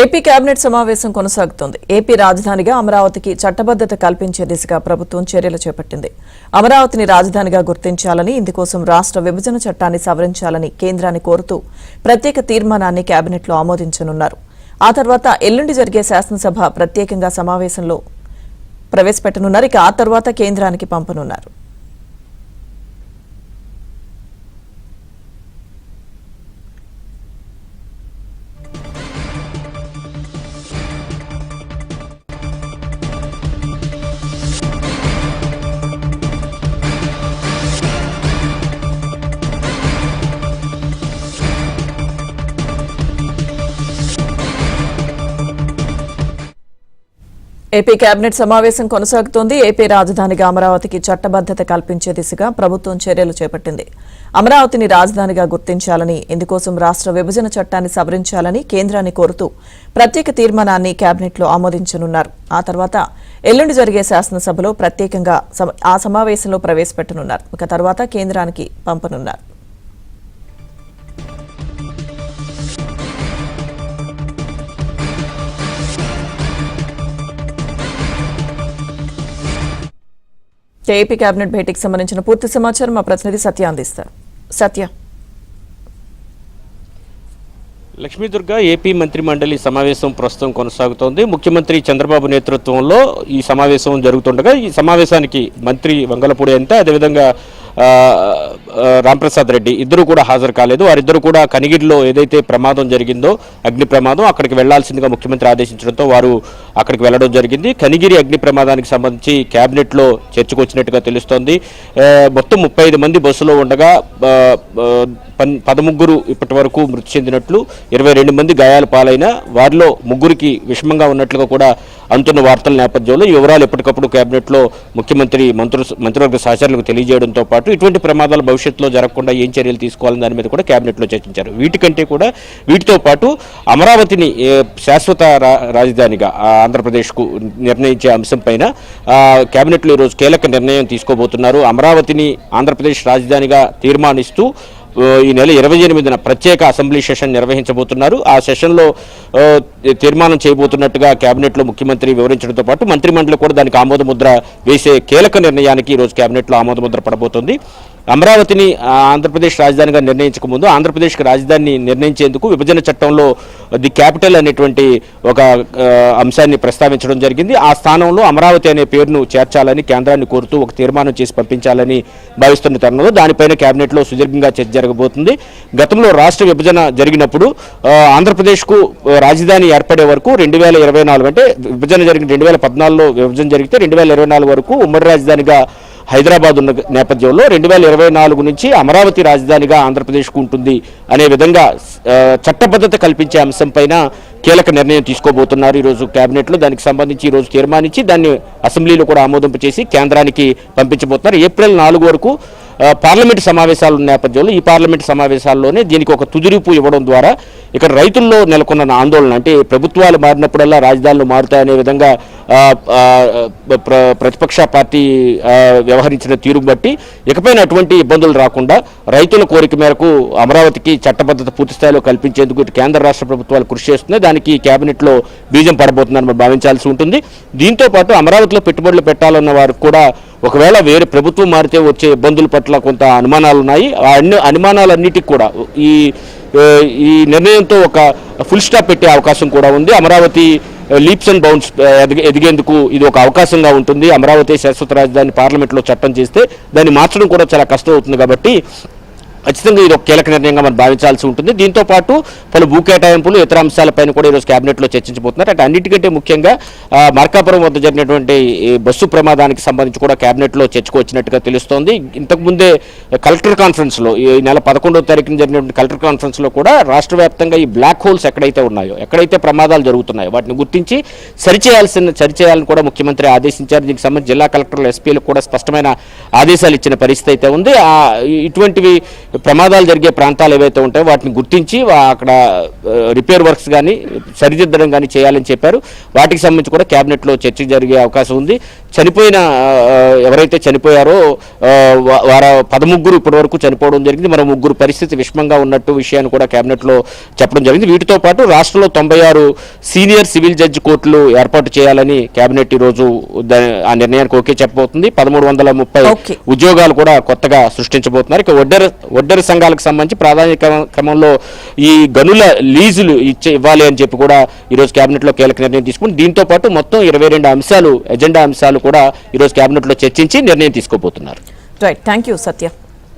AP cabinet సమావేశం కొనసాగుతోంది. AP రాజధానిగా అమరావతికి చట్టబద్దత కల్పించే దిశగా ప్రభుత్వం చర్యలు చేపట్టింది. అమరావతిని రాజధానిగా గుర్తించాలని, ఇందుకోసం రాష్ట్ర విభజన చట్టాన్ని సవరించాలని కేంద్రాన్ని కోరుతూ ప్రత్యేక తీర్మానాన్ని కేబినెట్లో ఆమోదించనున్నారు. ఆ తర్వాత ఎల్లుండి జరిగే శాసనసభ ప్రత్యేకంగా సమావేశంలో ప్రవేశపెట్టనున్నారు. ఇక ఆ తర్వాత కేంద్రానికి పంపనున్నారు. ఏపీ కేబినెట్ సమావేశం కొనసాగుతోంది. ఏపీ రాజధానిగా అమరావతికి చట్టబద్దత కల్పించే దిశగా ప్రభుత్వం చర్యలు చేపట్టింది. అమరావతిని రాజధానిగా గుర్తించాలని, ఇందుకోసం రాష్ట్ర విభజన చట్టాన్ని సవరించాలని కేంద్రాన్ని కోరుతూ ప్రత్యేక తీర్మానాన్ని కేబినెట్లో ఆమోదించనున్నారు. ఆ తర్వాత ఎల్లుండి జరిగే శాసనసభలో ప్రత్యేకంగా ఆ సమావేశంలో ప్రవేశపెట్టనున్నారు. ఇక తర్వాత కేంద్రానికి పంపనున్నారు. ఏపీ కేబినెట్ భేటీకి సంబంధించిన పూర్తి సమాచారం మా ప్రతినిధి సత్య అందిస్తారు. సత్య. లక్ష్మీదుర్గ, ఏపీ మంత్రి మండలి సమావేశం ప్రస్తుతం కొనసాగుతోంది. ముఖ్యమంత్రి చంద్రబాబు నేతృత్వంలో ఈ సమావేశం జరుగుతుండగా ఈ సమావేశానికి మంత్రి వంగలపూడి అంతా, అదేవిధంగా రాంప్రసాద్ రెడ్డి ఇద్దరు కూడా హాజరు కాలేదు. వారిద్దరు కూడా కనిగిరిలో ఏదైతే ప్రమాదం జరిగిందో, అగ్ని ప్రమాదం, అక్కడికి వెళ్లాల్సిందిగా ముఖ్యమంత్రి ఆదేశించడంతో వారు అక్కడికి వెళ్లడం జరిగింది. కనిగిరి అగ్ని ప్రమాదానికి సంబంధించి కేబినెట్లో చర్చకు వచ్చినట్టుగా తెలుస్తోంది. మొత్తం 35 మంది బస్సులో ఉండగా 13 ఇప్పటి వరకు మృతి చెందినట్లు, 22 మంది గాయాల పాలైన వారిలో 3కి విషమంగా ఉన్నట్లుగా కూడా అందుతున్న వార్తల నేపథ్యంలో ఈ వివరాలు ఎప్పటికప్పుడు కేబినెట్లో ముఖ్యమంత్రి మంత్రివర్గ సహచరులకు తెలియజేయడంతో పాటు ఇటువంటి ప్రమాదాలు భవిష్యత్తులో జరగకుండా ఏం చర్యలు తీసుకోవాలని దాని మీద కూడా కేబినెట్లో చర్చించారు. వీటితో పాటు అమరావతిని శాశ్వత రాజధానిగా ఆంధ్రప్రదేశ్కు నిర్ణయించే అంశం పైన కేబినెట్లో ఈరోజు కీలక నిర్ణయం తీసుకోబోతున్నారు. అమరావతిని ఆంధ్రప్రదేశ్ రాజధానిగా తీర్మానిస్తూ ఈ నెల 28న ప్రత్యేక అసెంబ్లీ సెషన్ నిర్వహించబోతున్నారు. ఆ సెషన్లో తీర్మానం చేయబోతున్నట్టుగా కేబినెట్లో ముఖ్యమంత్రి వివరించడంతో పాటు మంత్రిమండలి కూడా దానికి ఆమోదముద్ర వేసే కీలక నిర్ణయానికి ఈరోజు కేబినెట్లో ఆమోదముద్ర పడబోతోంది. అమరావతిని ఆంధ్రప్రదేశ్ రాజధానిగా నిర్ణయించక ముందు ఆంధ్రప్రదేశ్కి రాజధానిని నిర్ణయించేందుకు విభజన చట్టంలో ది క్యాపిటల్ అనేటువంటి ఒక అంశాన్ని ప్రస్తావించడం జరిగింది. ఆ స్థానంలో అమరావతి అనే పేరును చేర్చాలని కేంద్రాన్ని కోరుతూ ఒక తీర్మానం చేసి పంపించాలని భావిస్తున్న తరుణంలో దానిపైన కేబినెట్లో సుదీర్ఘంగా చర్చ జరగబోతుంది. గతంలో రాష్ట్ర విభజన జరిగినప్పుడు ఆంధ్రప్రదేశ్కు రాజధాని ఏర్పడే వరకు 2024 అంటే విభజన జరిగిన 2014లో విభజన జరిగితే 2024 వరకు ఉమ్మడి రాజధానిగా హైదరాబాద్ ఉన్న నేపథ్యంలో 2024 నుంచి అమరావతి రాజధానిగా ఆంధ్రప్రదేశ్కు ఉంటుంది అనే విధంగా చట్టబద్ధత కల్పించే అంశం పైన కీలక నిర్ణయం తీసుకోబోతున్నారు ఈరోజు కేబినెట్లో. దానికి సంబంధించి ఈరోజు తీర్మానించి దాన్ని అసెంబ్లీలో కూడా ఆమోదింపు చేసి కేంద్రానికి పంపించబోతున్నారు. ఏప్రిల్ 4 వరకు పార్లమెంటు సమావేశాలు ఉన్న నేపథ్యంలో ఈ పార్లమెంటు సమావేశాల్లోనే దీనికి ఒక తుదిరూపు ఇవ్వడం ద్వారా ఇక్కడ రైతుల్లో నెలకొన్న ఆందోళన, అంటే ప్రభుత్వాలు మారినప్పుడల్లా రాజధానులు మారుతాయనే విధంగా ప్రతిపక్ష పార్టీ వ్యవహరించిన తీరు బట్టి ఇకపైన అటువంటి ఇబ్బందులు రాకుండా రైతుల కోరిక మేరకు అమరావతికి చట్టబద్ధత పూర్తి స్థాయిలో కల్పించేందుకు ఇటు కేంద్ర రాష్ట్ర ప్రభుత్వాలు కృషి చేస్తున్నాయి. దానికి కేబినెట్లో బీజం పడబోతుందని మనం భావించాల్సి ఉంటుంది. దీంతో పాటు అమరావతిలో పెట్టుబడులు పెట్టాలన్న వారికి కూడా ఒకవేళ వేరే ప్రభుత్వం మారితే వచ్చే ఇబ్బందుల పట్ల కొంత అనుమానాలు ఉన్నాయి. ఆ అనుమానాలన్నిటికీ కూడా ఈ నిర్ణయంతో ఒక ఫుల్ స్టాప్ పెట్టే అవకాశం కూడా ఉంది. అమరావతి లీప్స్ అండ్ బౌండ్స్ ఎదిగేందుకు ఇది ఒక అవకాశంగా ఉంటుంది. అమరావతి శాశ్వత రాజధాని పార్లమెంట్లో చట్టం చేస్తే దాన్ని మార్చడం కూడా చాలా కష్టం అవుతుంది. కాబట్టి ఖచ్చితంగా ఇది ఒక కీలక నిర్ణయంగా మనం భావించాల్సి ఉంటుంది. దీంతో పాటు పలు భూ కేటాయింపులు, ఇతర అంశాలపైన కూడా ఈరోజు కేబినెట్లో చర్చించబోతున్నారు. అంటే అన్నిటికంటే ముఖ్యంగా మార్కాపురం వద్ద జరిగినటువంటి బస్సు ప్రమాదానికి సంబంధించి కూడా కేబినెట్లో చర్చకు వచ్చినట్టుగా తెలుస్తోంది. ఇంతకుముందే కలెక్టర్ కాన్ఫరెన్స్లో ఈ నెల 11వ తారీఖున జరిగినటువంటి కలెక్టర్ కాన్ఫరెన్స్లో కూడా రాష్ట్ర వ్యాప్తంగా ఈ బ్లాక్ హోల్స్ ఎక్కడైతే ఉన్నాయో, ఎక్కడైతే ప్రమాదాలు జరుగుతున్నాయో వాటిని గుర్తించి సరిచేయాలని కూడా ముఖ్యమంత్రి ఆదేశించారు. దీనికి సంబంధించి జిల్లా కలెక్టర్లు, ఎస్పీలకు కూడా స్పష్టమైన ఆదేశాలు ఇచ్చిన పరిస్థితి అయితే ఉంది. ఇటువంటివి ప్రమాదాలు జరిగే ప్రాంతాలు ఏవైతే ఉంటాయో వాటిని గుర్తించి అక్కడ రిపేర్ వర్క్స్ కానీ సరిదిద్దడం కానీ చేయాలని చెప్పారు. వాటికి సంబంధించి కూడా కేబినెట్లో చర్చ జరిగే అవకాశం ఉంది. చనిపోయిన ఎవరైతే చనిపోయారో వారు 13 ఇప్పటి వరకు చనిపోవడం జరిగింది. మరో 3 పరిస్థితి విషమంగా ఉన్నట్టు విషయాన్ని కూడా కేబినెట్లో చెప్పడం జరిగింది. వీటితో పాటు రాష్ట్రంలో 96 సీనియర్ సివిల్ జడ్జి కోర్టులు ఏర్పాటు చేయాలని కేబినెట్ ఈ రోజు ఆ నిర్ణయానికి ఓకే చెప్పబోతుంది. 1330 ఉద్యోగాలు కూడా కొత్తగా సృష్టించబోతున్నారు. ఇక ఒడ్డెర సంఘాలకు సంబంధించి ప్రాధాన్యత క్రమంలో ఈ గనుల లీజులు ఇవ్వాలి అని చెప్పి కూడా ఈరోజు కేబినెట్లో కీలక నిర్ణయం తీసుకుని దీంతో పాటు మొత్తం 22 అంశాలు ఎజెండా అంశాలు కూడా ఈరోజు కేబినెట్లో చర్చించి నిర్ణయం తీసుకోబోతున్నారు. Right, thank you Satya.